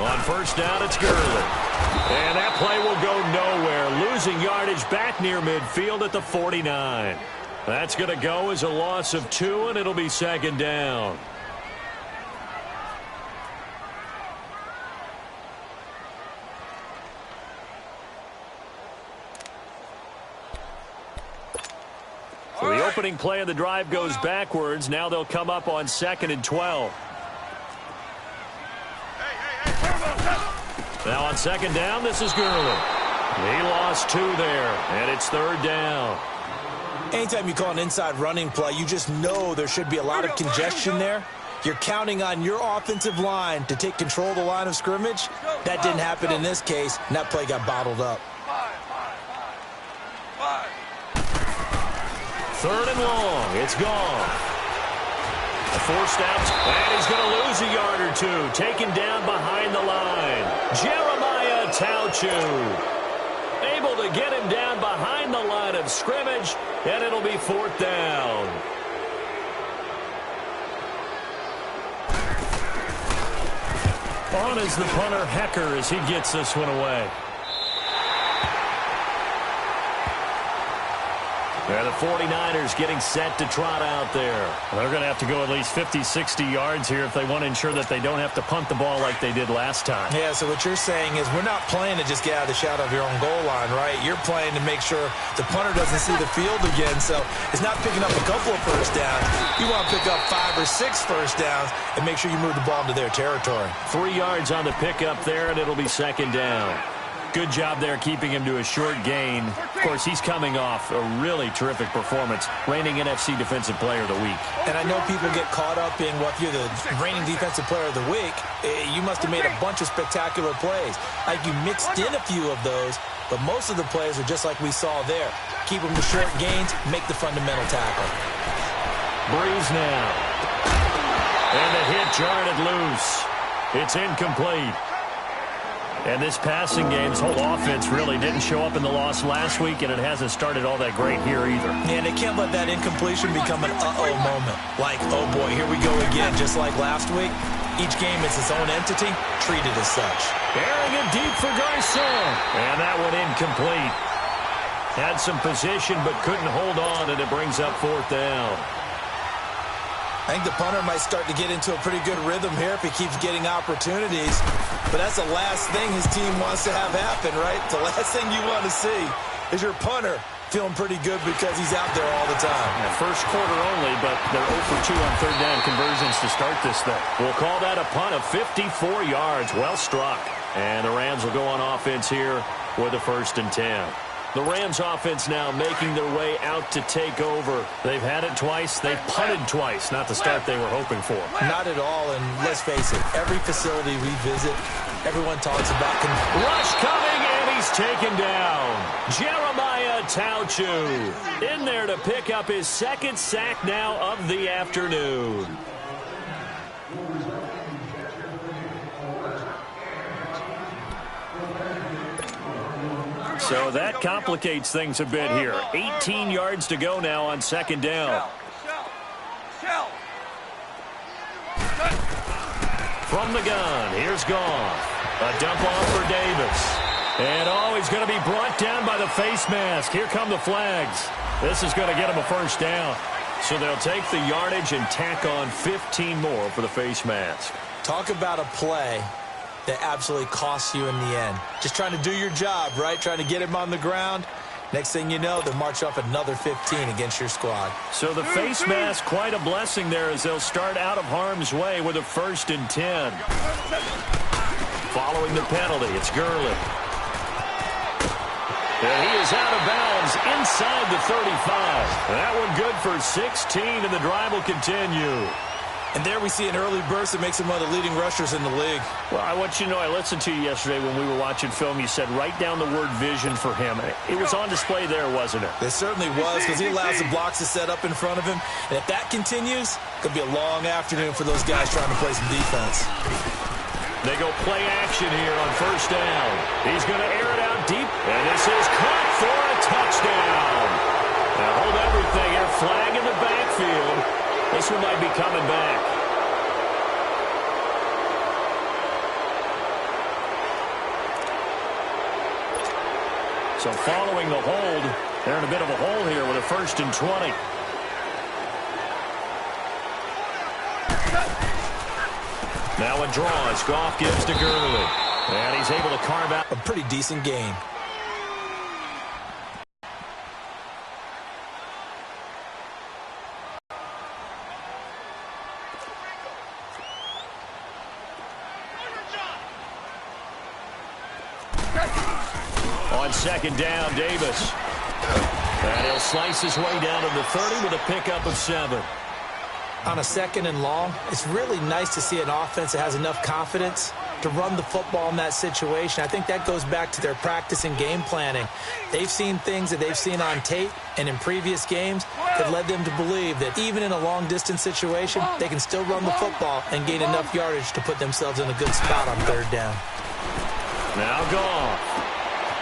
On first down, it's Gurley. And that play will go nowhere. Losing yardage back near midfield at the 49. That's going to go as a loss of 2, and it'll be second down. So the opening play of the drive goes backwards. Now they'll come up on 2nd and 12. Now on second down, this is Gurley. He lost 2 there, and it's 3rd down. Anytime you call an inside running play, you just know there should be a lot of congestion there. You're counting on your offensive line to take control of the line of scrimmage. That didn't happen in this case, and that play got bottled up. 3rd and long. It's gone. Forced out, and he's going to lose a yard or 2. Taken down behind the line. Jeremiah Tauchu able to get him down behind the line of scrimmage, and it'll be 4th down. On is the punter, Hecker, as he gets this one away. And the 49ers getting set to trot out there. They're going to have to go at least 50, 60 yards here if they want to ensure that they don't have to punt the ball like they did last time. Yeah, so what you're saying is we're not playing to just get out of the shadow of your own goal line, right? You're playing to make sure the punter doesn't see the field again. So it's not picking up a couple of first downs. You want to pick up 5 or 6 first downs and make sure you move the ball into their territory. 3 yards on the pickup there, and it'll be second down. Good job there keeping him to a short gain. Of course, he's coming off a really terrific performance, reigning NFC Defensive Player of the Week. And I know people get caught up in what you're the reigning Defensive Player of the Week. You must have made a bunch of spectacular plays. Like you mixed in a few of those, but most of the plays are just like we saw there. Keep them to short gains, make the fundamental tackle. Breeze now. And the hit jarred it loose. It's incomplete. And this passing game, this whole offense really didn't show up in the loss last week, and it hasn't started all that great here either. And they can't let that incompletion become an uh-oh moment. Like, oh boy, here we go again, just like last week. Each game is its own entity, treated as such. Airing it deep for Garcon. And that one incomplete. Had some position, but couldn't hold on, and it brings up 4th down. I think the punter might start to get into a pretty good rhythm here if he keeps getting opportunities. But that's the last thing his team wants to have happen, right? The last thing you want to see is your punter feeling pretty good because he's out there all the time. Yeah, first quarter only, but they're 0 for 2 on 3rd down conversions to start this thing. We'll call that a punt of 54 yards. Well struck. And the Rams will go on offense here with a 1st and 10. The Rams offense now making their way out to take over. They've had it twice. They've punted twice. Not the start they were hoping for. Not at all, and let's face it, every facility we visit, everyone talks about... Rush coming, and he's taken down. Jeremiah Tauchu in there to pick up his 2nd sack now of the afternoon. So that complicates things a bit here. 18 yards to go now on 2nd down. From the gun, here's Goff. A dump off for Davis. And he's going to be brought down by the face mask. Here come the flags. This is going to get him a 1st down. So they'll take the yardage and tack on 15 more for the face mask. Talk about a play that absolutely costs you in the end. Just trying to do your job, right? Trying to get him on the ground. Next thing you know, they'll march up another 15 against your squad. So the face mask, quite a blessing there as they'll start out of harm's way with a 1st and 10. Following the penalty, it's Gurley. And he is out of bounds inside the 35. That one good for 16, and the drive will continue. And there we see an early burst that makes him one of the leading rushers in the league. Well, I want you to know, I listened to you yesterday when we were watching film. You said write down the word vision for him. It was on display there, wasn't it? It certainly was, because he allows the blocks to set up in front of him. And if that continues, it could be a long afternoon for those guys trying to play some defense. They go play action here on 1st down. He's going to air it out deep, and this is caught for a touchdown. Now hold everything here. Flag in the backfield. This one might be coming back. So following the hold, they're in a bit of a hole here with a 1st and 20. Now a draw as Goff gives to Gurley. And he's able to carve out a pretty decent gain. On 2nd down, Davis. And he'll slice his way down to the 30 with a pickup of 7. On a 2nd and long, it's really nice to see an offense that has enough confidence to run the football in that situation. I think that goes back to their practice and game planning. They've seen things that they've seen on tape and in previous games that led them to believe that even in a long-distance situation, they can still run the football and gain enough yardage to put themselves in a good spot on 3rd down. Now Goff.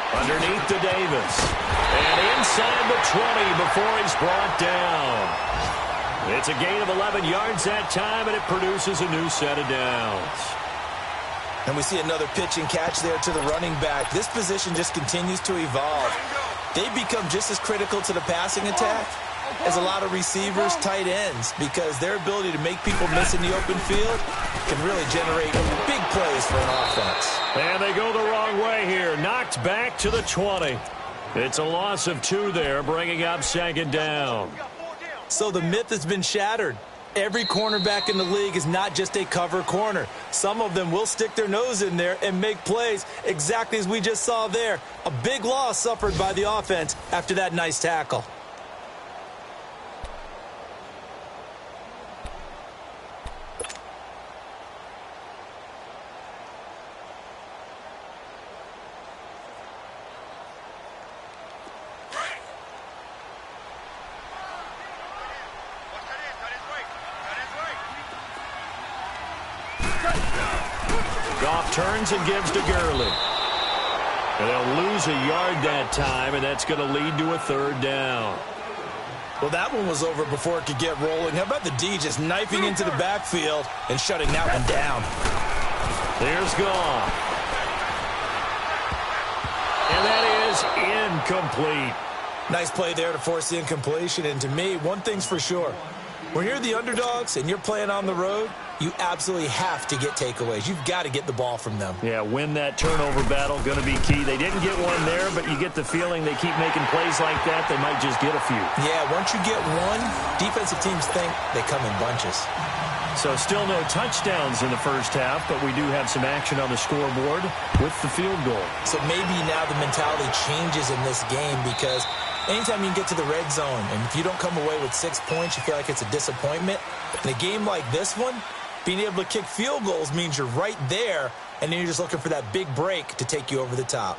Underneath to Davis. And inside the 20 before he's brought down. It's a gain of 11 yards that time, and it produces a new set of downs. And we see another pitch and catch there to the running back. This position just continues to evolve. They've become just as critical to the passing attack as a lot of receivers, tight ends, because their ability to make people miss in the open field can really generate big plays for an offense. And they go the wrong way here. Knocked back to the 20. It's a loss of 2 there, bringing up 2nd down. So the myth has been shattered. Every cornerback in the league is not just a cover corner. Some of them will stick their nose in there and make plays exactly as we just saw there. A big loss suffered by the offense after that nice tackle. Goff turns and gives to Gurley. And they'll lose a yard that time, and that's going to lead to a 3rd down. Well, that one was over before it could get rolling. How about the D just knifing into the backfield and shutting that one down? There's Goff. And that is incomplete. Nice play there to force the incompletion. And to me, one thing's for sure. When you're the underdogs and you're playing on the road, you absolutely have to get takeaways. You've got to get the ball from them. Yeah, win that turnover battle, going to be key. They didn't get one there, but you get the feeling they keep making plays like that, they might just get a few. Yeah, once you get one, defensive teams think they come in bunches. So still no touchdowns in the first half, but we do have some action on the scoreboard with the field goal. So maybe now the mentality changes in this game because anytime you can get to the red zone, and if you don't come away with 6 points, you feel like it's a disappointment. In a game like this one, being able to kick field goals means you're right there, and then you're just looking for that big break to take you over the top.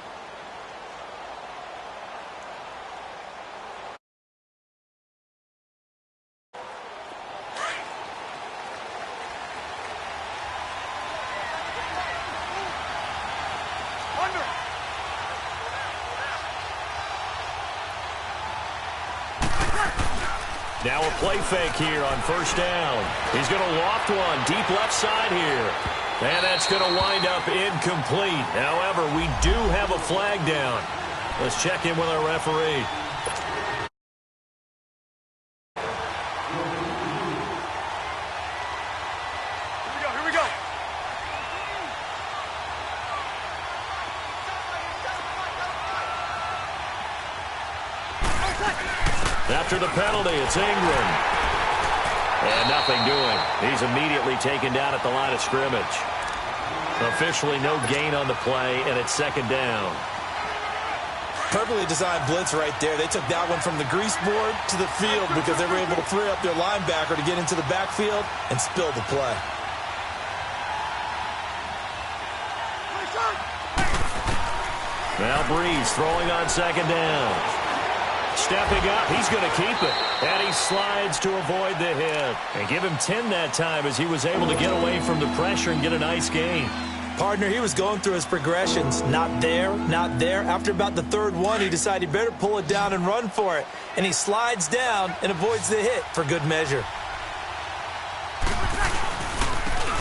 Now a play fake here on 1st down. He's going to loft one deep left side here. And that's going to wind up incomplete. However, we do have a flag down. Let's check in with our referee. Here we go. After the penalty, it's Ingram. And nothing doing. He's immediately taken down at the line of scrimmage. Officially no gain on the play, and it's 2nd down. Perfectly designed blitz right there. They took that one from the grease board to the field because they were able to free up their linebacker to get into the backfield and spill the play. Now Breeze throwing on 2nd down. Stepping up, he's going to keep it. And he slides to avoid the hit. And give him 10 that time as he was able to get away from the pressure and get a nice gain. Partner, he was going through his progressions. Not there, not there. After about the 3rd one, he decided he better pull it down and run for it. And he slides down and avoids the hit for good measure.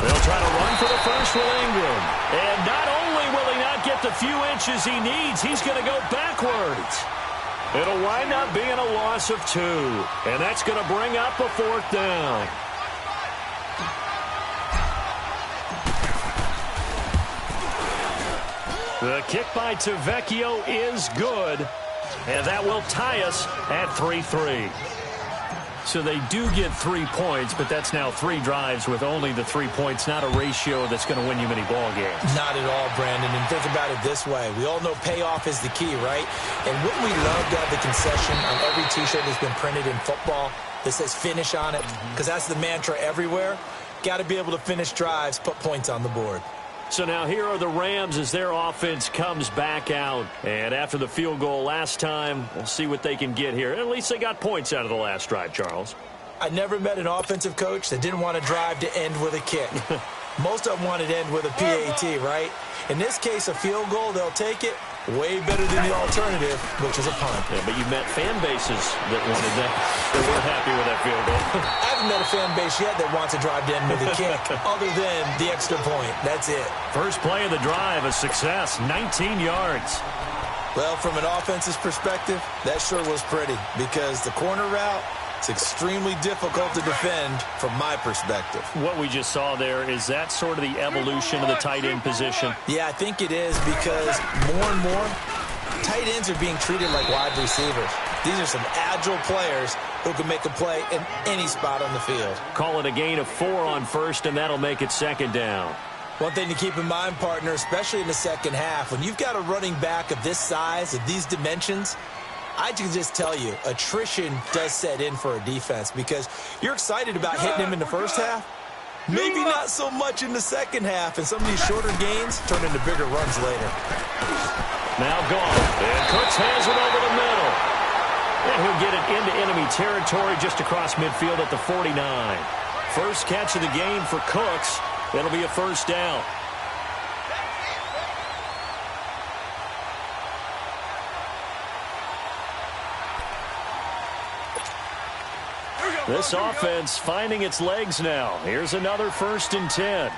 They'll try to run for the first with Ingram. And not only will he not get get the few inches he needs. He's going to go backwards. It'll wind up being a loss of 2. And that's going to bring up a 4th down. The kick by Tavecchio is good. And that will tie us at 3-3. So they do get 3 points, but that's now 3 drives with only the 3 points, not a ratio that's going to win you many ball games. Not at all, Brandon. And think about it this way. We all know payoff is the key, right? And wouldn't we love to have the concession on every T-shirt that's been printed in football that says finish on it? Because that's the mantra everywhere. Got to be able to finish drives, put points on the board. So now here are the Rams as their offense comes back out. And after the field goal last time, we'll see what they can get here. At least they got points out of the last drive, Charles. I never met an offensive coach that didn't want to drive to end with a kick. Most of them wanted to end with a PAT, right? In this case, a field goal, they'll take it. Way better than the alternative, which is a punt. Yeah, but you met fan bases that wanted that. They weren't happy with that field goal. I haven't met a fan base yet that wants to drive to end with a kick, other than the extra point. That's it. First play of the drive, a success, 19 yards. Well, from an offense's perspective, that sure was pretty, because the corner route, it's extremely difficult to defend from my perspective. What we just saw there, is that sort of the evolution of the tight end position? Yeah, I think it is, because more and more, tight ends are being treated like wide receivers. These are some agile players who can make a play in any spot on the field. Call it a gain of 4 on first, and that'll make it 2nd down. One thing to keep in mind, partner, especially in the second half, when you've got a running back of this size, of these dimensions, I can just tell you, attrition does set in for a defense, because you're excited about hitting him in the first half. Maybe not so much in the second half, and some of these shorter gains turn into bigger runs later. Now gone, and Cooks has it over the middle. And he'll get it into enemy territory just across midfield at the 49. First catch of the game for Cooks. That'll be a 1st down. This offense finding its legs now. Here's another 1st and 10.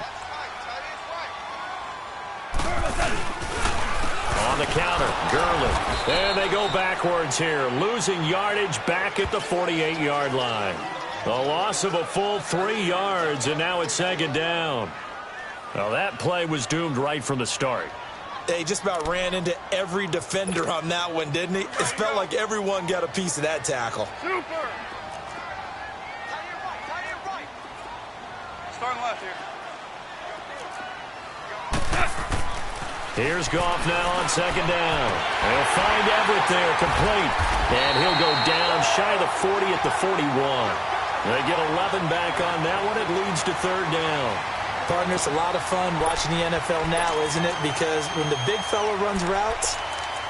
On the counter, Gurley. And they go backwards here, losing yardage back at the 48-yard line. A loss of a full 3 yards, and now it's 2nd down. Well, that play was doomed right from the start. They just about ran into every defender on that one, didn't he? It felt like everyone got a piece of that tackle. Super. Starting left here. Here's Goff now on 2nd down. He'll find Everett there, complete. And he'll go down shy of the 40 at the 41. They get 11 back on that one. It leads to 3rd down. Partner, it's a lot of fun watching the NFL now, isn't it? Because when the big fella runs routes,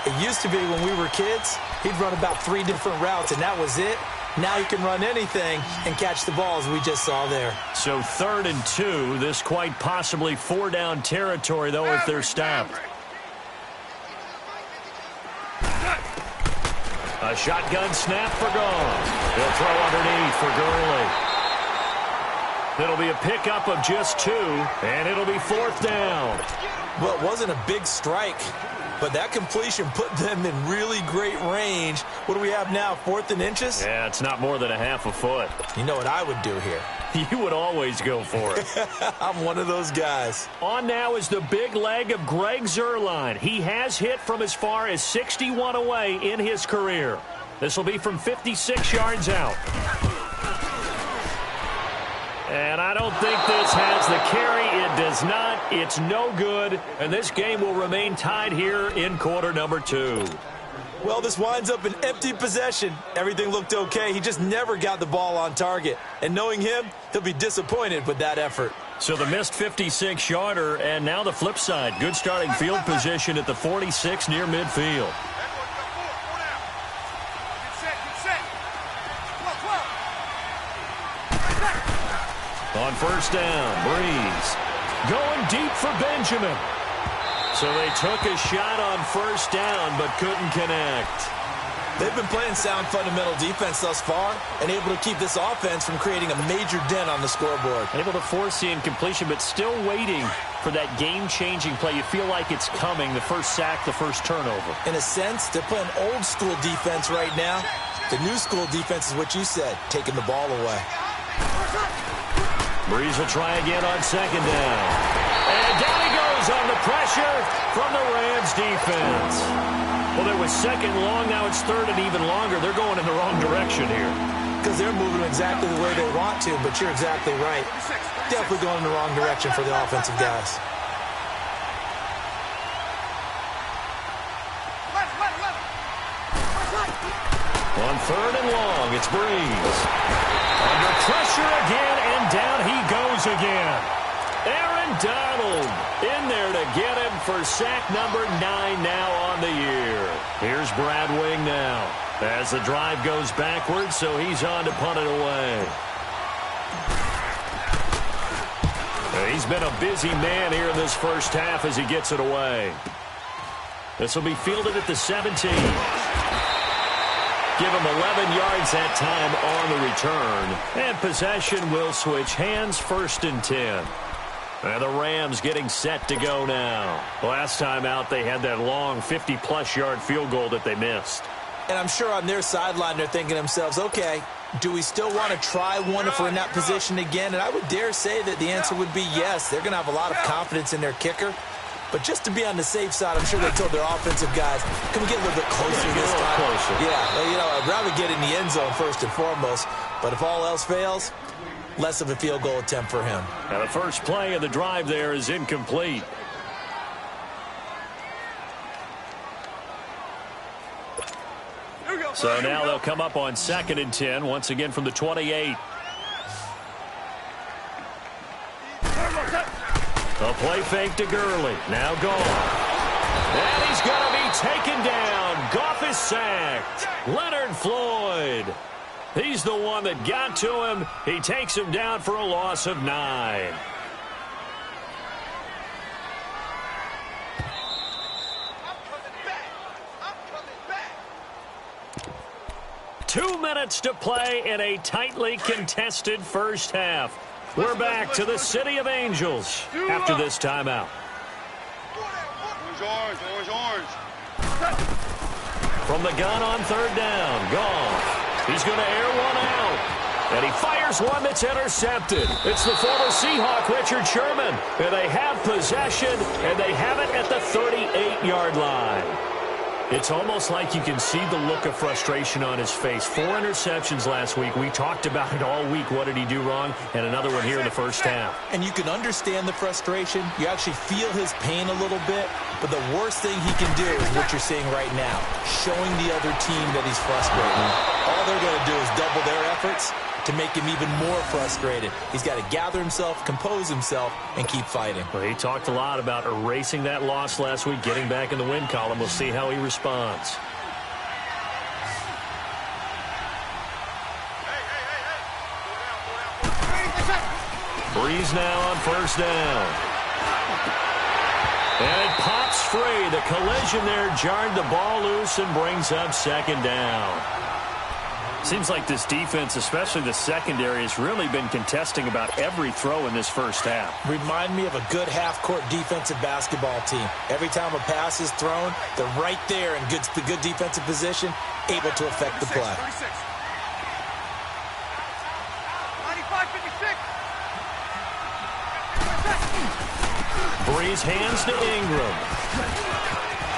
it used to be when we were kids, he'd run about 3 different routes, and that was it. Now you can run anything and catch the balls we just saw there. So 3rd and 2. This quite possibly 4-down territory, though, if they're stopped. A shotgun snap for Goff. He'll throw underneath for Gurley. It'll be a pickup of just 2, and it'll be 4th down. Well, it wasn't a big strike, but that completion put them in really great range. What do we have now, 4th and inches? Yeah, it's not more than a half a foot. You know what I would do here? You would always go for it. I'm one of those guys. On now is the big leg of Greg Zuerlein. He has hit from as far as 61 away in his career. This will be from 56 yards out. And I don't think this has the carry. It does not. It's no good. And this game will remain tied here in quarter number 2. Well, this winds up an empty possession. Everything looked okay. He just never got the ball on target. And knowing him, he'll be disappointed with that effort. So the missed 56-yarder, and now the flip side. Good starting field position at the 46 near midfield. On 1st down, Breeze going deep for Benjamin. So they took a shot on 1st down but couldn't connect. They've been playing sound fundamental defense thus far and able to keep this offense from creating a major dent on the scoreboard. Able to force the incompletion, but still waiting for that game-changing play. You feel like it's coming, the first sack, the first turnover. In a sense, they're playing old-school defense right now. The new-school defense is what you said, taking the ball away. Breeze will try again on second down. And down he goes on the pressure from the Rams defense. Well, there was second long, now it's third and even longer. They're going in the wrong direction here. Because they're moving exactly the way they want to, but you're exactly right. Definitely going in the wrong direction for the offensive guys. On third and long, it's Breeze. Under pressure again, and down he goes again. Aaron Donald in there to get him for sack number 9 now on the year. Here's Brad Wing now as the drive goes backwards, so he's on to punt it away. He's been a busy man here in this first half as he gets it away. This will be fielded at the 17. Give him 11 yards that time on the return. And possession will switch hands, 1st and 10. And the Rams getting set to go now. Last time out, they had that long 50-plus yard field goal that they missed. And I'm sure on their sideline, they're thinking to themselves, okay, do we still want to try one if we're in that position again? And I would dare say that the answer would be yes. They're going to have a lot of confidence in their kicker. But just to be on the safe side, I'm sure they told their offensive guys, can we get a little bit closer this time? Closer. Yeah, well, you know, I'd rather get in the end zone first and foremost. But if all else fails, less of a field goal attempt for him. Now the first play of the drive there is incomplete. So now they'll come up on 2nd and 10, once again from the 28. A play fake to Gurley. Now Goff. And he's going to be taken down. Goff is sacked. Leonard Floyd. He's the one that got to him. He takes him down for a loss of 9. Two minutes to play in a tightly contested first half. We're back to the City of Angels after this timeout. Orange. From the gun on 3rd down, Goff. He's going to air one out. And he fires one that's intercepted. It's the former Seahawk, Richard Sherman. And they have possession, and they have it at the 38-yard line. It's almost like you can see the look of frustration on his face. 4 interceptions last week. We talked about it all week. What did he do wrong? And another one here in the first half. And you can understand the frustration. You actually feel his pain a little bit. But the worst thing he can do is what you're seeing right now, showing the other team that he's frustrated. All they're going to do is double their efforts to make him even more frustrated. He's got to gather himself, compose himself, and keep fighting. Well, he talked a lot about erasing that loss last week, getting back in the win column. We'll see how he responds. Breeze now on 1st down. And it pops free. The collision there jarred the ball loose and brings up 2nd down. Seems like this defense, especially the secondary, has really been contesting about every throw in this first half. Remind me of a good half-court defensive basketball team. Every time a pass is thrown, they're right there in the good defensive position, able to affect the play. 36. 95-56. Breeze hands to Ingram.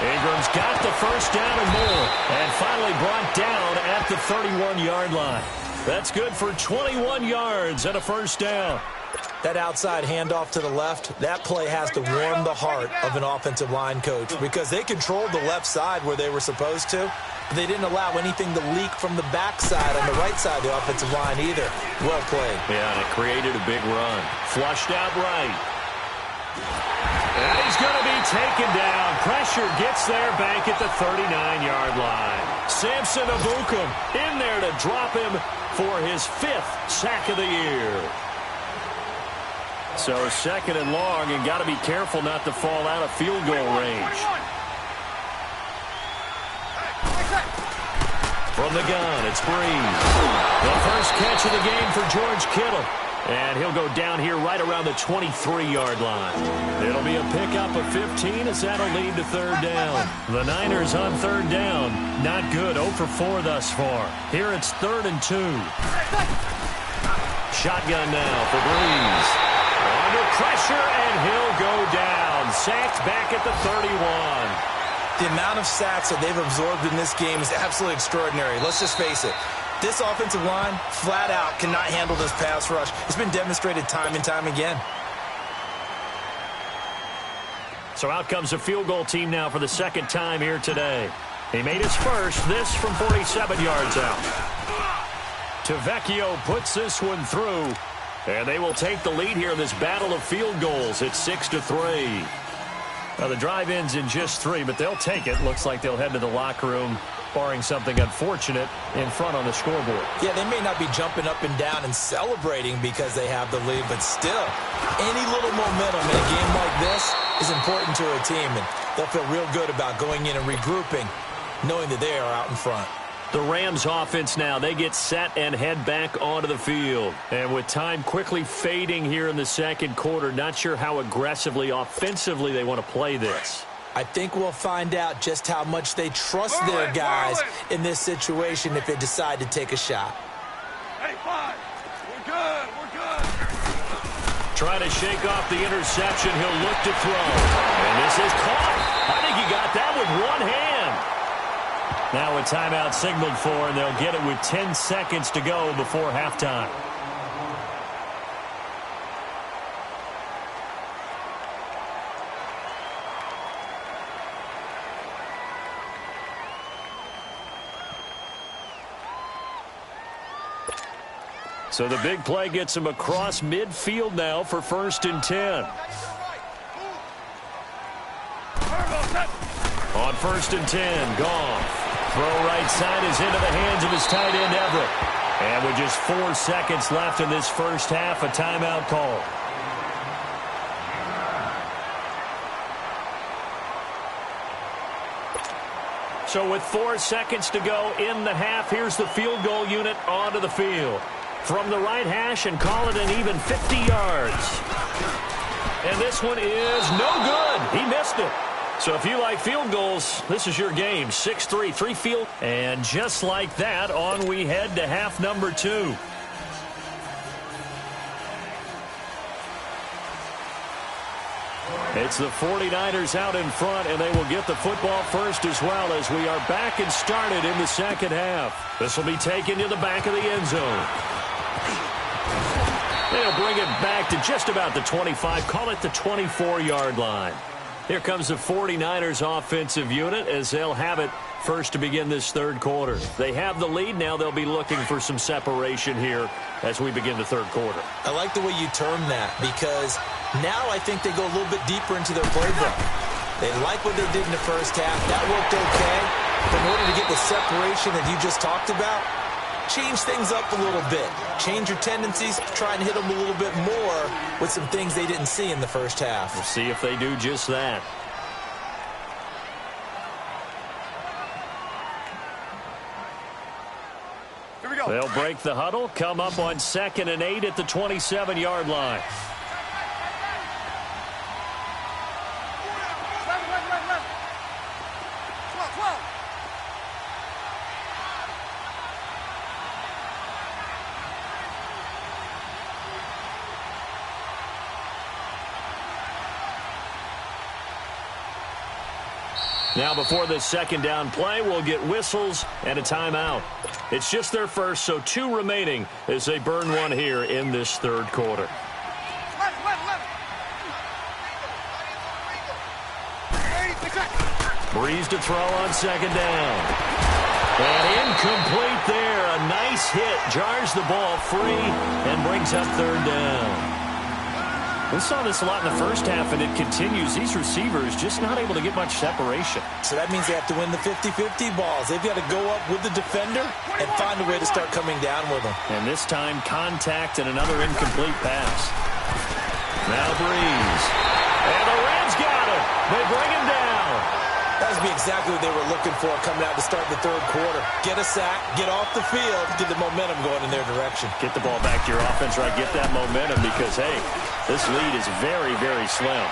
Ingram's got the first down and more, and finally brought down at the 31-yard line. That's good for 21 yards and a 1st down. That outside handoff to the left, that play has to warm the heart of an offensive line coach because they controlled the left side where they were supposed to. But they didn't allow anything to leak from the backside on the right side of the offensive line either. Well played. Yeah, and it created a big run. Flushed out right. And he's going to be taken down. Pressure gets there back at the 39-yard line. Samson Ebukam in there to drop him for his 5th sack of the year. So 2nd and long, and got to be careful not to fall out of field goal range. From the gun, it's Breeze. The first catch of the game for George Kittle. And he'll go down here right around the 23-yard line. It'll be a pickup of 15 as that'll lead to third down. The Niners on third down. Not good. 0 for 4 thus far. Here it's 3rd and 2. Shotgun now for Breeze. Under pressure, and he'll go down. Sacked back at the 31. The amount of sacks that they've absorbed in this game is absolutely extraordinary. Let's just face it. This offensive line, flat out, cannot handle this pass rush. It's been demonstrated time and time again. So out comes a field goal team now for the second time here today. He made his first, this from 47 yards out. Tavecchio puts this one through, and they will take the lead here in this battle of field goals. It's 6-3. Well, the drive ends in just 3, but they'll take it. Looks like they'll head to the locker room, barring something unfortunate in front on the scoreboard. Yeah, they may not be jumping up and down and celebrating because they have the lead, but still, any little momentum in a game like this is important to a team, and they'll feel real good about going in and regrouping, knowing that they are out in front. The Rams offense now, they get set and head back onto the field. And with time quickly fading here in the second quarter, not sure how aggressively, offensively they want to play this. I think we'll find out just how much they trust their guys in this situation if they decide to take a shot. Hey, 5. We're good. We're good. Trying to shake off the interception. He'll look to throw. And this is caught. I think he got that with one hand. Now a timeout signaled for, and they'll get it with 10 seconds to go before halftime. So the big play gets him across midfield now for 1st and 10. On 1st and 10, Goff. Throw right side is into the hands of his tight end, Everett. And with just 4 seconds left in this first half, a timeout call. So with 4 seconds to go in the half, here's the field goal unit onto the field. From the right hash, and call it an even 50 yards. And this one is no good. He missed it. So if you like field goals, this is your game. 6-3, 3 field. And just like that, on we head to half number 2. It's the 49ers out in front, and they will get the football first as well as we are back and started in the second half. This will be taken to the back of the end zone. They'll bring it back to just about the 25, call it the 24-yard line. Here comes the 49ers offensive unit as they'll have it first to begin this third quarter. They have the lead. Now they'll be looking for some separation here as we begin the third quarter. I like the way you term that because now I think they go a little bit deeper into their playbook. They like what they did in the first half. That worked okay. But in order to get the separation that you just talked about, change things up a little bit. Change your tendencies, try and hit them a little bit more with some things they didn't see in the first half. We'll see if they do just that. Here we go. They'll break the huddle, come up on 2nd and 8 at the 27-yard line. Now before this second down play, we'll get whistles and a timeout. It's just their first, so 2 remaining as they burn one here in this third quarter. Breeze to throw on 2nd down. And incomplete there. A nice hit. Jars the ball free and brings up 3rd down. We saw this a lot in the first half, and it continues. These receivers just not able to get much separation. So that means they have to win the 50-50 balls. They've got to go up with the defender and find a way to start coming down with them. And this time, contact and another incomplete pass. Now Breeze. And the Rams got him. They bring him down. That would be exactly what they were looking for coming out to start the third quarter. Get a sack, get off the field, get the momentum going in their direction. Get the ball back to your offense, right? Get that momentum because, hey, this lead is very, very slim.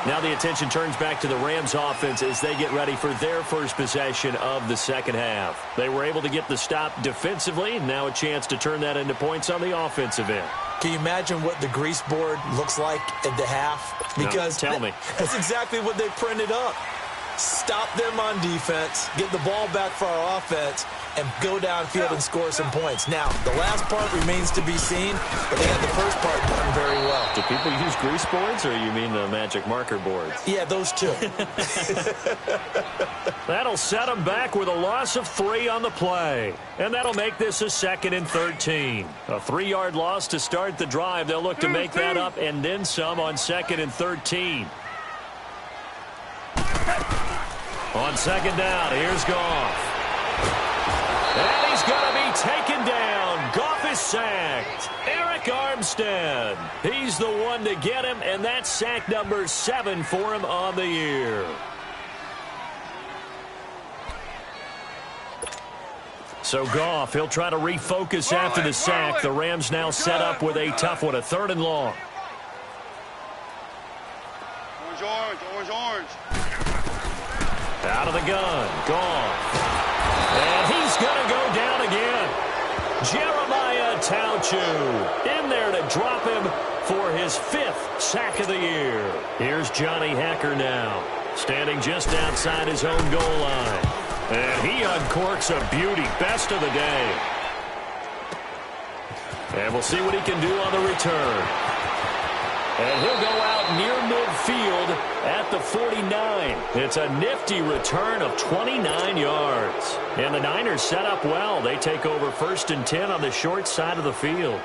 Now the attention turns back to the Rams offense as they get ready for their first possession of the second half. They were able to get the stop defensively. Now a chance to turn that into points on the offensive end. Can you imagine what the grease board looks like at the half? Because no, tell me. That's exactly what they printed up. Stop them on defense, get the ball back for our offense, and go downfield and score some points. Now, the last part remains to be seen, but they had the first part done very well. Do people use grease boards, or you mean the magic marker boards? Yeah, those two. That'll set them back with a loss of 3 on the play. And that'll make this a 2nd and 13. A 3-yard loss to start the drive. They'll look to make that up and then some on 2nd and 13. On 2nd down, here's Goff. And he's going to be taken down. Goff is sacked. Eric Armstead. He's the one to get him, and that's sack number 7 for him on the year. So Goff, he'll try to refocus after the sack. The Rams now set up with a tough one, a 3rd and long. Orange. Out of the gun, Goff. And he's going to go down again. Jeremiah Tauchu in there to drop him for his 5th sack of the year. Here's Johnny Hacker now, standing just outside his own goal line. And he uncorks a beauty, best of the day. And we'll see what he can do on the return. And he'll go out near midfield at the 49. It's a nifty return of 29 yards. And the Niners set up well. They take over 1st and 10 on the short side of the field.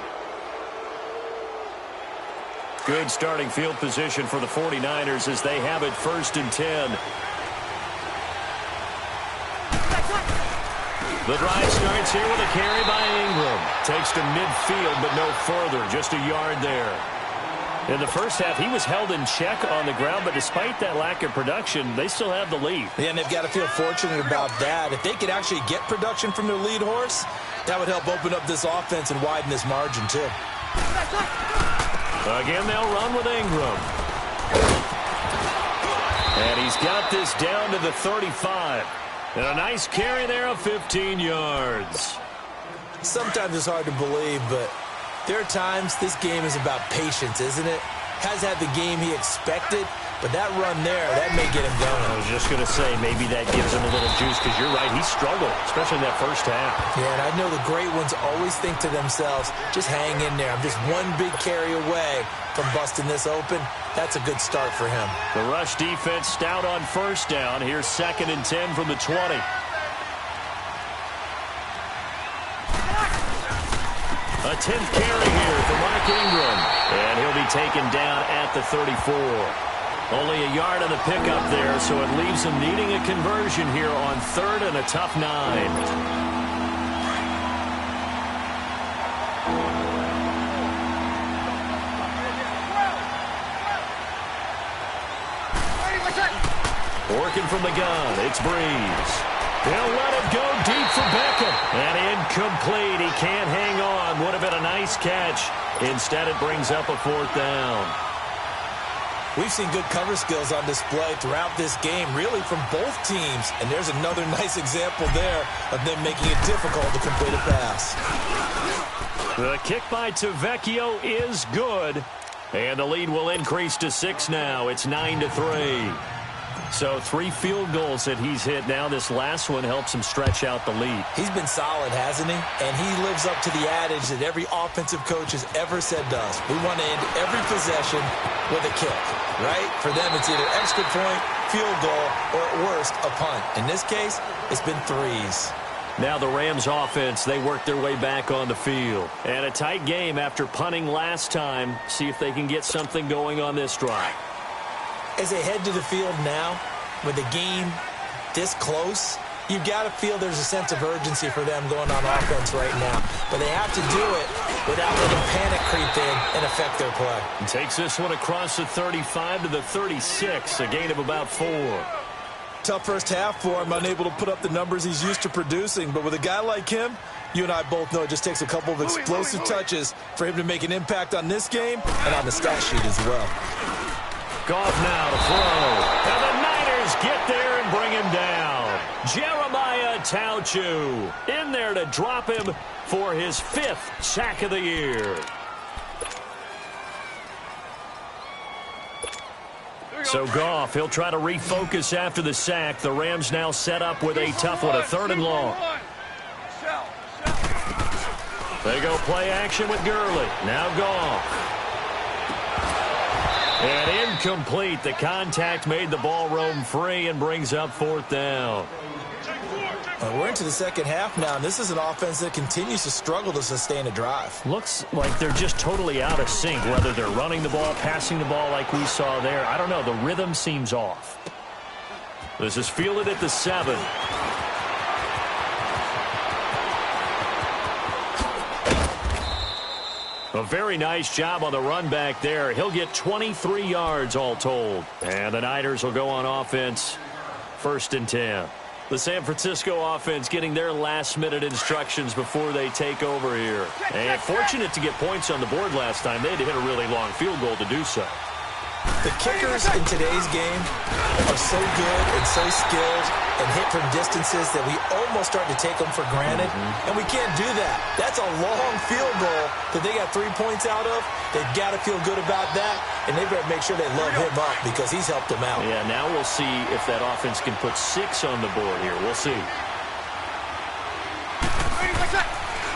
Good starting field position for the 49ers as they have it 1st and 10. The drive starts here with a carry by Ingram. Takes to midfield, but no further. Just a yard there. In the first half, he was held in check on the ground, but despite that lack of production, they still have the lead. Yeah, and they've got to feel fortunate about that. If they could actually get production from their lead horse, that would help open up this offense and widen this margin, too. Again, they'll run with Ingram. And he's got this down to the 35. And a nice carry there of 15 yards. Sometimes it's hard to believe, but there are times this game is about patience, isn't it? Has had the game he expected, but that run there, that may get him going. I was just going to say, maybe that gives him a little juice, because you're right, he struggled, especially in that first half. Yeah, and I know the great ones always think to themselves, just hang in there. I'm just one big carry away from busting this open. That's a good start for him. The rush defense stout on 1st down. Here's 2nd and 10 from the 20. A 10th carry here for Mark Ingram. And he'll be taken down at the 34. Only a yard on the pickup there, so it leaves him needing a conversion here on 3rd and a tough 9. Working from the gun, it's Breeze. They'll let it go deep for Beckham. And incomplete. He can't hang on. Would have been a nice catch. Instead, it brings up a 4th down. We've seen good cover skills on display throughout this game, really from both teams. And there's another nice example there of them making it difficult to complete a pass. The kick by Tavecchio is good. And the lead will increase to 6 now. It's 9-3. So 3 field goals that he's hit now. This last one helps him stretch out the lead. He's been solid, hasn't he? And he lives up to the adage that every offensive coach has ever said to us. We want to end every possession with a kick, right? For them, it's either extra point, field goal, or at worst, a punt. In this case, it's been 3s. Now the Rams offense, they work their way back on the field. And a tight game after punting last time. See if they can get something going on this drive. As they head to the field now, with the game this close, You've got to feel there's a sense of urgency for them going on offense right now. But they have to do it without letting panic creep in and affect their play. And takes this one across the 35 to the 36, a gain of about 4. Tough first half for him, unable to put up the numbers he's used to producing. But with a guy like him, you and I both know it just takes a couple of explosive touches for him to make an impact on this game and on the stat sheet as well. Goff now to throw. And the Niners get there and bring him down. Jeremiah Tauchu in there to drop him for his 5th sack of the year. So Goff, he'll try to refocus after the sack. The Rams now set up with a tough one, a 3rd and long. They go play action with Gurley. Now Goff. And incomplete. The contact made the ball roam free and brings up 4th down. We're into the second half now, and this is an offense that continues to struggle to sustain a drive. Looks like they're just totally out of sync, whether they're running the ball, passing the ball like we saw there. I don't know. The rhythm seems off. This is fielded at the 7. A very nice job on the run back there. He'll get 23 yards all told. And the Niners will go on offense, 1st and 10. The San Francisco offense getting their last-minute instructions before they take over here. And fortunate to get points on the board last time. They had to hit a really long field goal to do so. The kickers in today's game are so good and so skilled and hit from distances that we almost start to take them for granted, and we can't do that. That's a long field goal that they got 3 points out of. They've got to feel good about that, and they've got to make sure they love him up because he's helped them out. Yeah, now we'll see if that offense can put 6 on the board here. We'll see.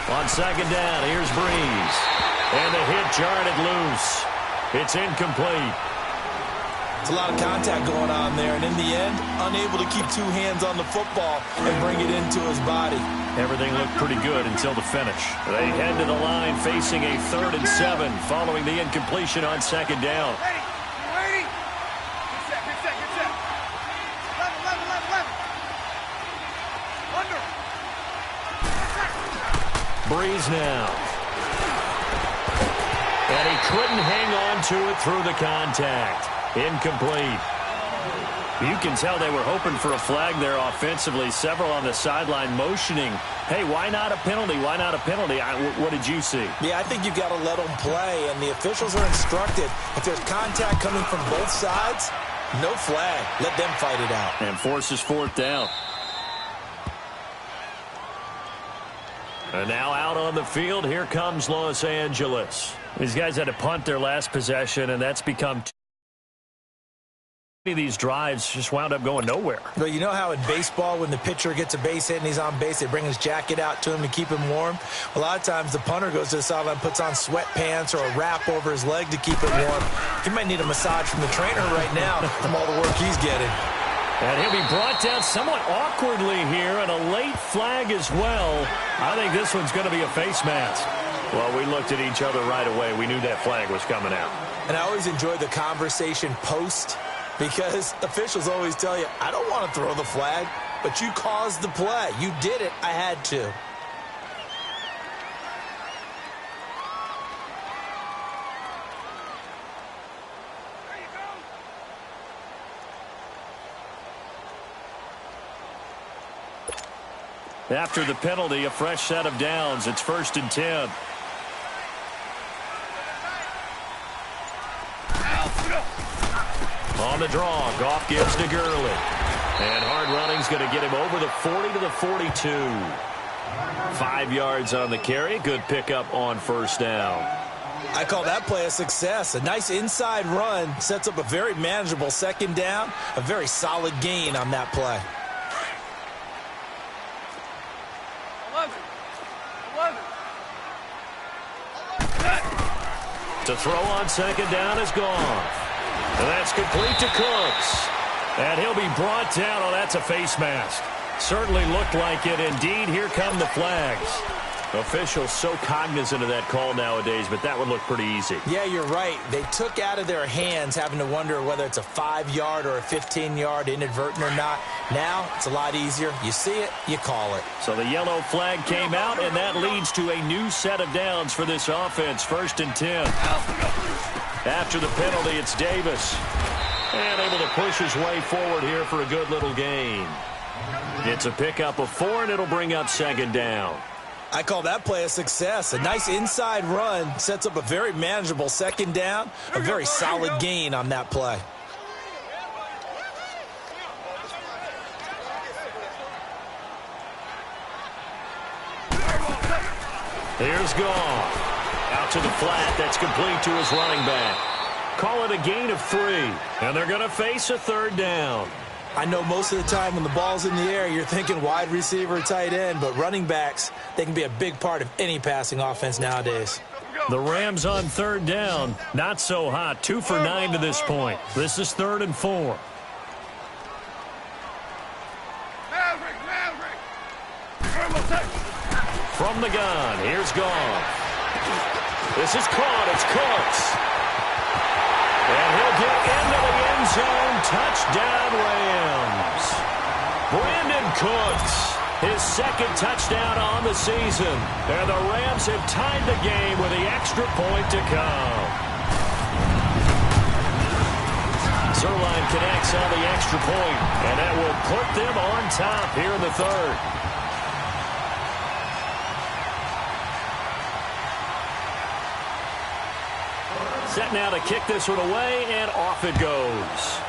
On 2nd down, here's Breeze. And the hit jarred it loose. It's incomplete. It's a lot of contact going on there, and in the end, unable to keep 2 hands on the football and bring it into his body. Everything looked pretty good until the finish. They head to the line facing a 3rd and 7 following the incompletion on 2nd down. Ready? Get set. Level. Under. Breeze now. And he couldn't hang on to it through the contact. Incomplete. You can tell they were hoping for a flag there offensively. Several on the sideline motioning, hey, why not a penalty? Why not a penalty? What did you see? Yeah, I think you've got to let them play, and the officials are instructed. If there's contact coming from both sides, no flag. Let them fight it out. And forces 4th down. And now out on the field, here comes Los Angeles. These guys had to punt their last possession, and that's become these drives just wound up going nowhere. But you know how in baseball, when the pitcher gets a base hit and he's on base, they bring his jacket out to him to keep him warm? A lot of times the punter goes to the sideline, puts on sweatpants or a wrap over his leg to keep it warm. He might need a massage from the trainer right now from all the work he's getting. And he'll be brought down somewhat awkwardly here, and a late flag as well. I think this one's going to be a face mask. Well, we looked at each other right away. We knew that flag was coming out. And I always enjoy the conversation post, because officials always tell you, I don't want to throw the flag, but you caused the play. You did it. I had to. After the penalty, a fresh set of downs. It's 1st and 10. On the draw, Goff gives to Gurley. And hard running's going to get him over the 40 to the 42. 5 yards on the carry. Good pickup on 1st down. I call that play a success. A nice inside run sets up a very manageable 2nd down. A very solid gain on that play. 11. To throw on 2nd down is gone. And that's complete to Cooks. And he'll be brought down. Oh, that's a face mask. Certainly looked like it. Indeed, here come the flags. Officials so cognizant of that call nowadays, but that would look pretty easy. Yeah, you're right. They took out of their hands having to wonder whether it's a 5-yard or a 15-yard inadvertent or not. Now, it's a lot easier. You see it, you call it. So the yellow flag came out, and that leads to a new set of downs for this offense. 1st and 10. After the penalty, it's Davis. And able to push his way forward here for a good little gain. It's a pickup of 4, and it'll bring up 2nd down. I call that play a success. A nice inside run sets up a very manageable 2nd down. A very solid gain on that play. Here's Goff. Out to the flat. That's complete to his running back. Call it a gain of 3. And they're going to face a 3rd down. I know most of the time when the ball's in the air, you're thinking wide receiver, tight end, but running backs, they can be a big part of any passing offense nowadays. The Rams on 3rd down. Not so hot. 2 for 9 to this point. This is 3rd and 4. From the gun, here's Goff. This is caught. It's Cooks. And he'll get into the end zone. Touchdown, Rams. Brandon Cooks, his 2nd touchdown on the season. And the Rams have tied the game with the extra point to come. Zuerlein connects on the extra point, and that will put them on top here in the 3rd. Set now to kick this one away, and off it goes.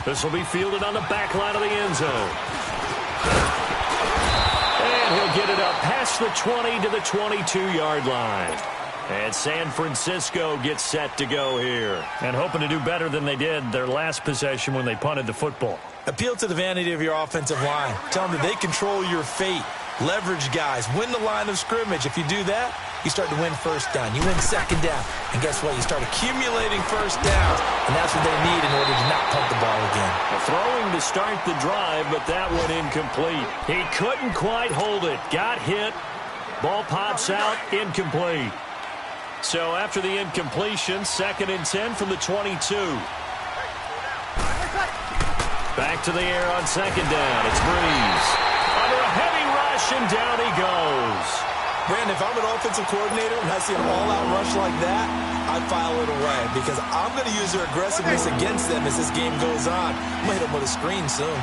This will be fielded on the back line of the end zone. And he'll get it up past the 20 to the 22-yard line. And San Francisco gets set to go here. And hoping to do better than they did their last possession when they punted the football. Appeal to the vanity of your offensive line. Tell them that they control your fate. Leverage guys. Win the line of scrimmage. If you do that, you start to win 1st down. You win 2nd down. And guess what? You start accumulating 1st downs. And that's what they need in order to not punt the ball again. Throwing to start the drive, but that one incomplete. He couldn't quite hold it. Got hit. Ball pops out. Incomplete. So after the incompletion, 2nd and 10 from the 22. Back to the air on 2nd down. It's Breeze. Under a heavy rush, and down he goes. Brandon, if I'm an offensive coordinator and I see an all-out rush like that, I file it away because I'm going to use their aggressiveness against them as this game goes on. I'm going to hit them with a screen soon.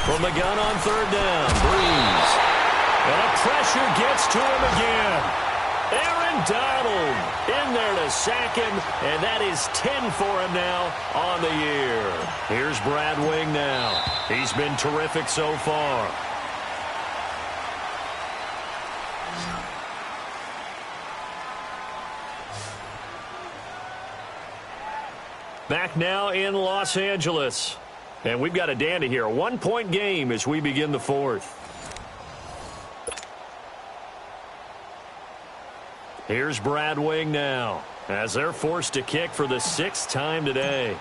From the gun on 3rd down, Breeze. And the pressure gets to him again. Aaron Donald in there to sack him, and that is 10 for him now on the year. Here's Brad Wing now. He's been terrific so far. Back now in Los Angeles. And we've got a dandy here. A 1-point game as we begin the 4th. Here's Brad Wing now as they're forced to kick for the 6th time today.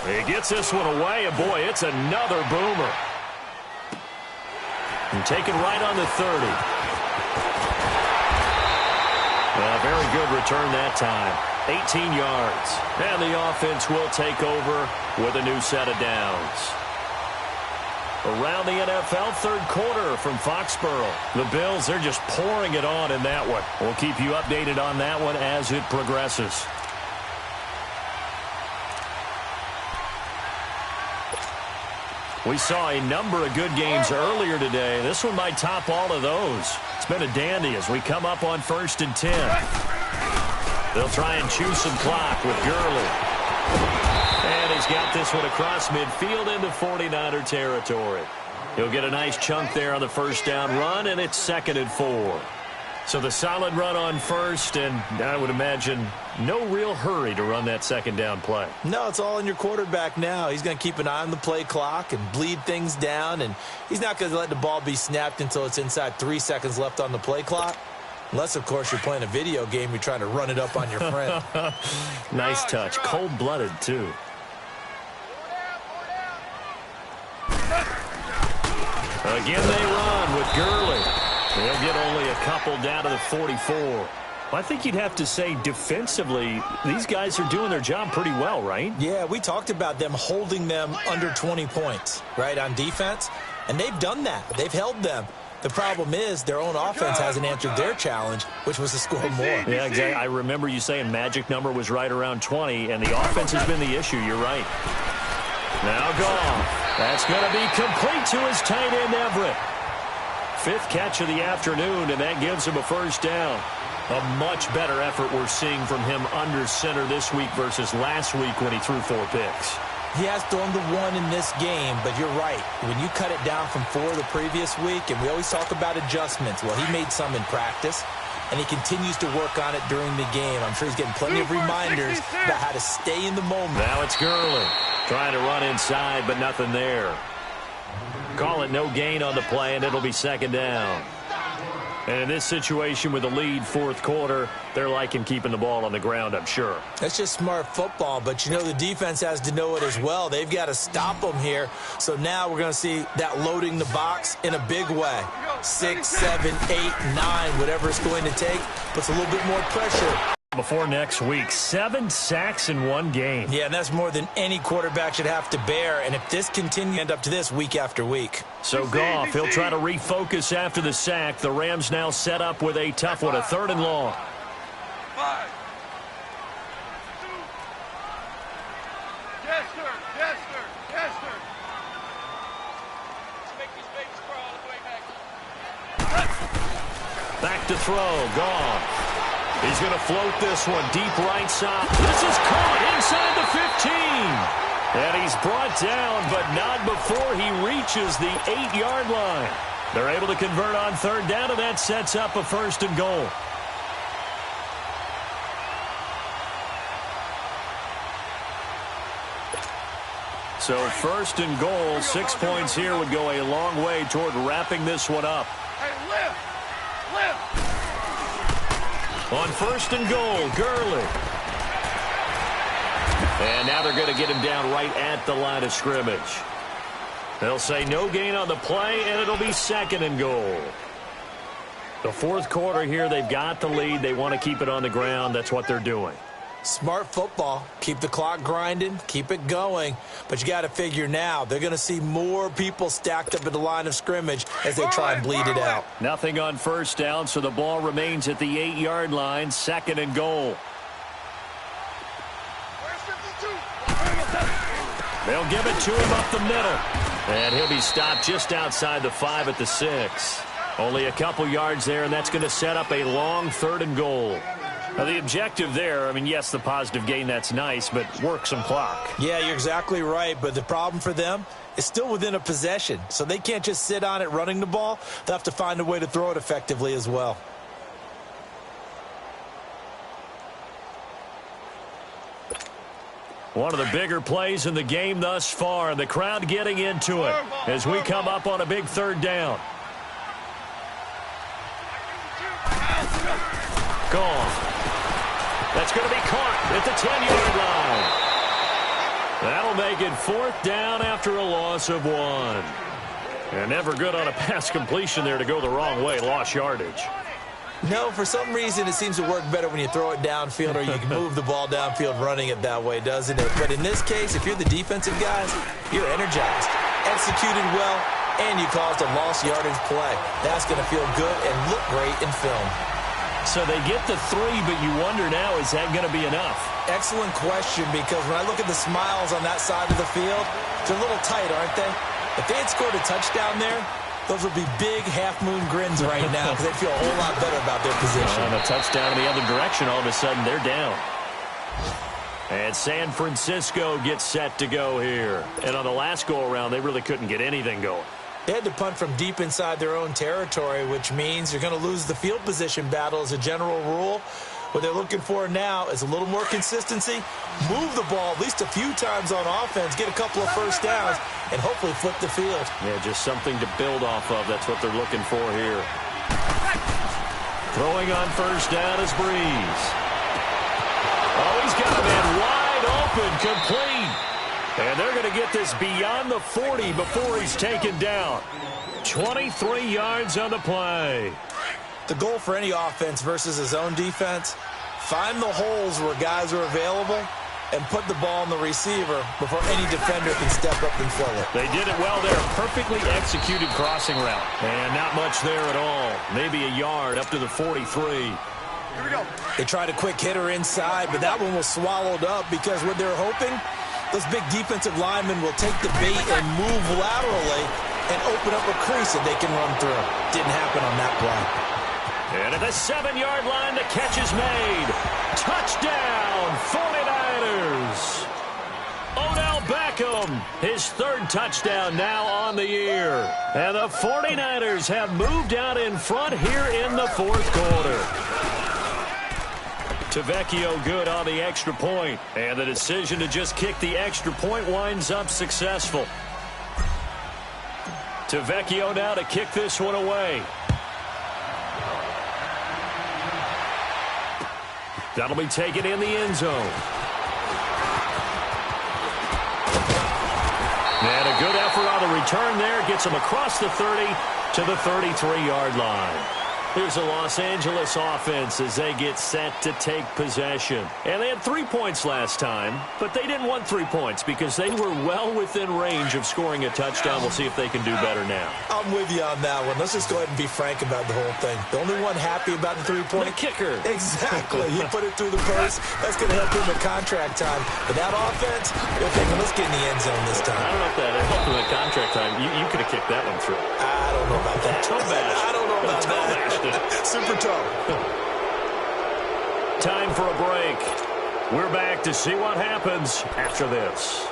He gets this one away, and boy, it's another boomer. And taken right on the 30. A very good return that time. 18 yards. And the offense will take over with a new set of downs. Around the NFL, 3rd quarter from Foxborough. The Bills, they're just pouring it on in that one. We'll keep you updated on that one as it progresses. We saw a number of good games earlier today. This one might top all of those. It's been a dandy as we come up on 1st and 10. They'll try and chew some clock with Gurley. And he's got this one across midfield into 49er territory. He'll get a nice chunk there on the 1st down run, and it's 2nd and 4. So the solid run on 1st, and I would imagine no real hurry to run that 2nd down play. No, it's all in your quarterback now. He's going to keep an eye on the play clock and bleed things down, and he's not going to let the ball be snapped until it's inside 3 seconds left on the play clock. Unless, of course, you're playing a video game, you're trying to run it up on your friend. Nice touch. Cold-blooded, too. Again they run with Gurley. They'll get only a couple down to the 44. I think you'd have to say defensively, these guys are doing their job pretty well, right? Yeah, we talked about them holding them under 20 points, right, on defense. And they've done that. They've held them. The problem is their own offense hasn't answered their challenge, which was to score more. Yeah, exactly. I remember you saying magic number was right around 20, and the offense has been the issue. You're right. Now Goff. That's going to be complete to his tight end, Everett. 5th catch of the afternoon, and that gives him a first down. A much better effort we're seeing from him under center this week versus last week when he threw 4 picks. He has thrown the 1 in this game, but you're right. When you cut it down from 4 the previous week, and we always talk about adjustments, well, he made some in practice, and he continues to work on it during the game. I'm sure he's getting plenty of reminders about how to stay in the moment. Now it's Gurley trying to run inside, but nothing there. Call it no gain on the play, and it'll be 2nd down. And in this situation with the lead 4th quarter, they're liking keeping the ball on the ground, I'm sure. That's just smart football, but you know the defense has to know it as well. They've got to stop them here. So now we're going to see that loading the box in a big way. 6, 7, 8, 9, whatever it's going to take, puts a little bit more pressure. Before next week, 7 sacks in 1 game. Yeah, and that's more than any quarterback should have to bear. And if this continues, end up to this week after week. So Goff, he'll try to refocus after the sack. The Rams now set up with a tough one, a 3rd and long. 5. Yes, sir. Yes, sir. Yes, sir. Let's make these babies crawl all the way back. Back to throw, Goff. He's going to float this one deep right side. This is caught inside the 15. And he's brought down, but not before he reaches the 8-yard line. They're able to convert on 3rd down, and that sets up a 1st and goal. So 1st and goal, 6 points here would go a long way toward wrapping this one up. Hey, lift. Lift. On 1st and goal, Gurley. And now they're going to get him down right at the line of scrimmage. They'll say no gain on the play, and it'll be 2nd and goal. The 4th quarter here, they've got the lead. They want to keep it on the ground. That's what they're doing. Smart football. Keep the clock grinding. Keep it going. But you got to figure now, they're going to see more people stacked up at the line of scrimmage as they try and bleed it out. Nothing on 1st down, so the ball remains at the 8-yard line. 2nd and goal. They'll give it to him up the middle. And he'll be stopped just outside the 5 at the 6. Only a couple yards there, and that's going to set up a long 3rd and goal. Now, the objective there, I mean, yes, the positive gain, that's nice, but work some clock. Yeah, you're exactly right, but the problem for them is still within a possession, so they can't just sit on it running the ball. They'll have to find a way to throw it effectively as well. One of the bigger plays in the game thus far, and the crowd getting into it as we come up on a big 3rd down. Goff. That's going to be caught at the 10-yard line. That'll make it 4th down after a loss of 1. And never good on a pass completion there to go the wrong way. Lost yardage. No, for some reason it seems to work better when you throw it downfield or you can move the ball downfield running it that way, doesn't it? But in this case, if you're the defensive guys, you're energized, executed well, and you caused a lost yardage play. That's going to feel good and look great in film. So they get the 3, but you wonder now, is that going to be enough? Excellent question, because when I look at the smiles on that side of the field, they're a little tight, aren't they? If they had scored a touchdown there, those would be big half-moon grins right now because they feel a whole lot better about their position. On a touchdown in the other direction, all of a sudden they're down. And San Francisco gets set to go here. And on the last go-around, they really couldn't get anything going. They had to punt from deep inside their own territory, which means you're going to lose the field position battle as a general rule. What they're looking for now is a little more consistency, move the ball at least a few times on offense, get a couple of first downs, and hopefully flip the field. Yeah, just something to build off of. That's what they're looking for here. Throwing on 1st down is Breeze. Oh, he's got a man wide open, complete. And they're going to get this beyond the 40 before he's taken down. 23 yards on the play. The goal for any offense versus his own defense, find the holes where guys are available and put the ball on the receiver before any defender can step up and fill it. They did it well there. Perfectly executed crossing route. And not much there at all. Maybe a yard up to the 43. Here we go. They tried a quick hitter inside, but that one was swallowed up because what they're hoping, those big defensive linemen will take the bait and move laterally and open up a crease that they can run through. Didn't happen on that play. And at the 7-yard line, the catch is made. Touchdown, 49ers. Odell Beckham, his 3rd touchdown now on the year. And the 49ers have moved out in front here in the 4th quarter. Tavecchio good on the extra point. And the decision to just kick the extra point winds up successful. Tavecchio now to kick this one away. That'll be taken in the end zone. And a good effort on the return there. Gets him across the 30 to the 33-yard line. Here's a Los Angeles offense as they get set to take possession. And they had 3 points last time, but they didn't want 3 points because they were well within range of scoring a touchdown. We'll see if they can do better now. I'm with you on that one. Let's just go ahead and be frank about the whole thing. The only one happy about the 3-point? The kicker. Exactly. He put it through the post. That's going to help him at contract time. But that offense, they're thinking, let's get in the end zone this time. I don't know if that helped him at contract time. You could have kicked that one through. I don't know about that. Toe bash. I don't know about that. Super toe. Time for a break. We're back to see what happens after this.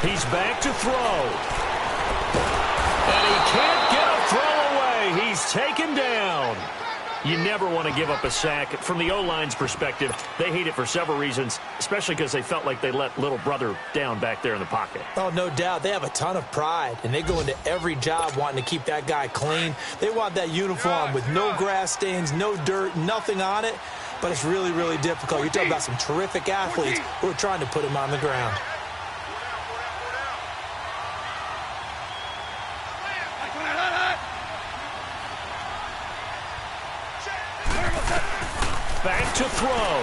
He's back to throw. And he can't get a throw away. He's taken down. You never want to give up a sack. From the O-line's perspective, they hate it for several reasons, especially because they felt like they let little brother down back there in the pocket. Oh, no doubt. They have a ton of pride, and they go into every job wanting to keep that guy clean. They want that uniform with no grass stains, no dirt, nothing on it, but it's really, really difficult. You're talking about some terrific athletes who are trying to put him on the ground. Back to throw.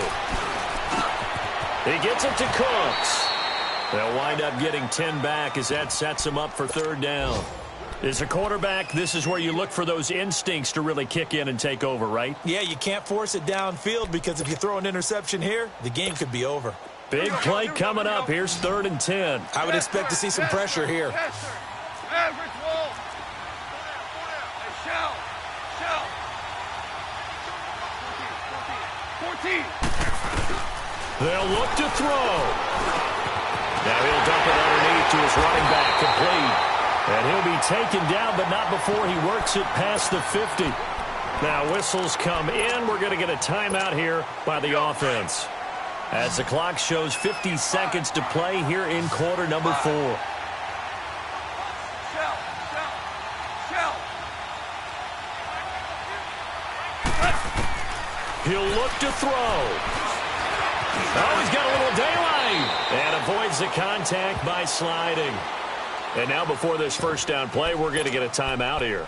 He gets it to Cooks. They'll wind up getting 10 back as that sets him up for 3rd down. As a quarterback, this is where you look for those instincts to really kick in and take over, right? Yeah, you can't force it downfield because if you throw an interception here, the game could be over. Big play coming up. Here's 3rd and 10. I would expect to see some pressure here. Average wall. Shell. 14. They'll look to throw. Now he'll dump it underneath to his running back, complete. And he'll be taken down, but not before he works it past the 50. Now whistles come in. We're going to get a timeout here by the offense, as the clock shows 50 seconds to play here in quarter number 4. He'll look to throw. Oh, he's got a little daylight. And avoids the contact by sliding. And now before this first down play, we're going to get a timeout here,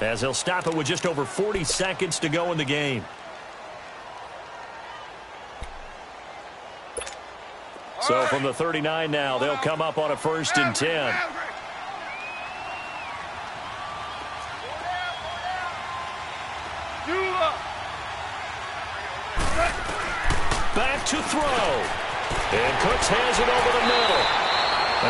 as they'll stop it with just over 40 seconds to go in the game. So from the 39 now, they'll come up on a 1st and 10. Back to throw. And Cooks has it over the middle.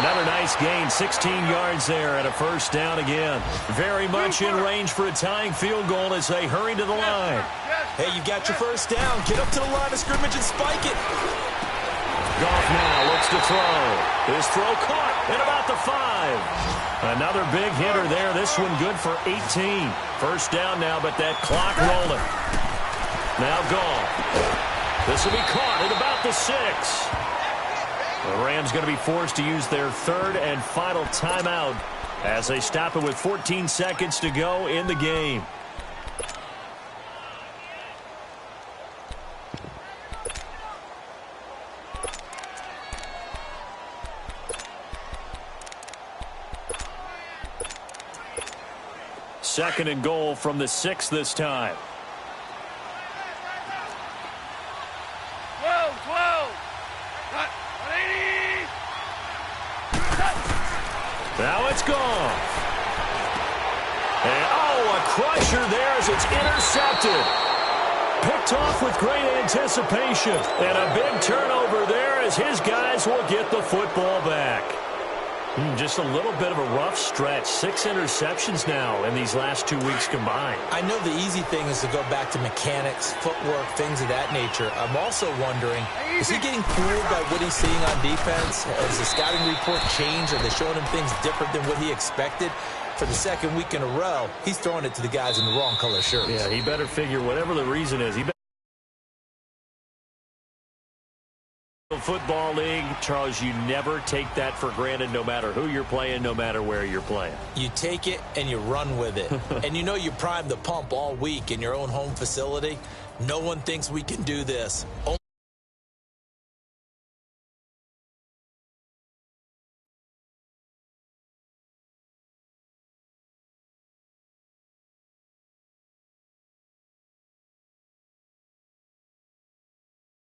Another nice gain, 16 yards there, and a 1st down again. Very much in range for a tying field goal as they hurry to the line. Hey, you got your 1st down. Get up to the line of scrimmage and spike it. Goff now looks to throw. His throw caught at about the 5. Another big hitter there. This one good for 18. 1st down now, but that clock rolling. Now Goff. This will be caught at about the 6. The Rams going to be forced to use their 3rd and final timeout as they stop it with 14 seconds to go in the game. Second and goal from the 6 this time. 12, 12. 180. Now it's gone. And, a crusher there as it's intercepted. Picked off with great anticipation. And a big turnover there as his guys will get the football back. Just a little bit of a rough stretch. 6 interceptions now in these last 2 weeks combined. I know the easy thing is to go back to mechanics, footwork, things of that nature. I'm also wondering, is he getting fooled by what he's seeing on defense? Has the scouting report changed? Are they showing him things different than what he expected? For the second week in a row, he's throwing it to the guys in the wrong color shirts. Yeah, he better figure whatever the reason is. Football league, Charles, you never take that for granted no matter who you're playing, no matter where you're playing. You take it and you run with it. And you know you primed the pump all week in your own home facility. No one thinks we can do this. Only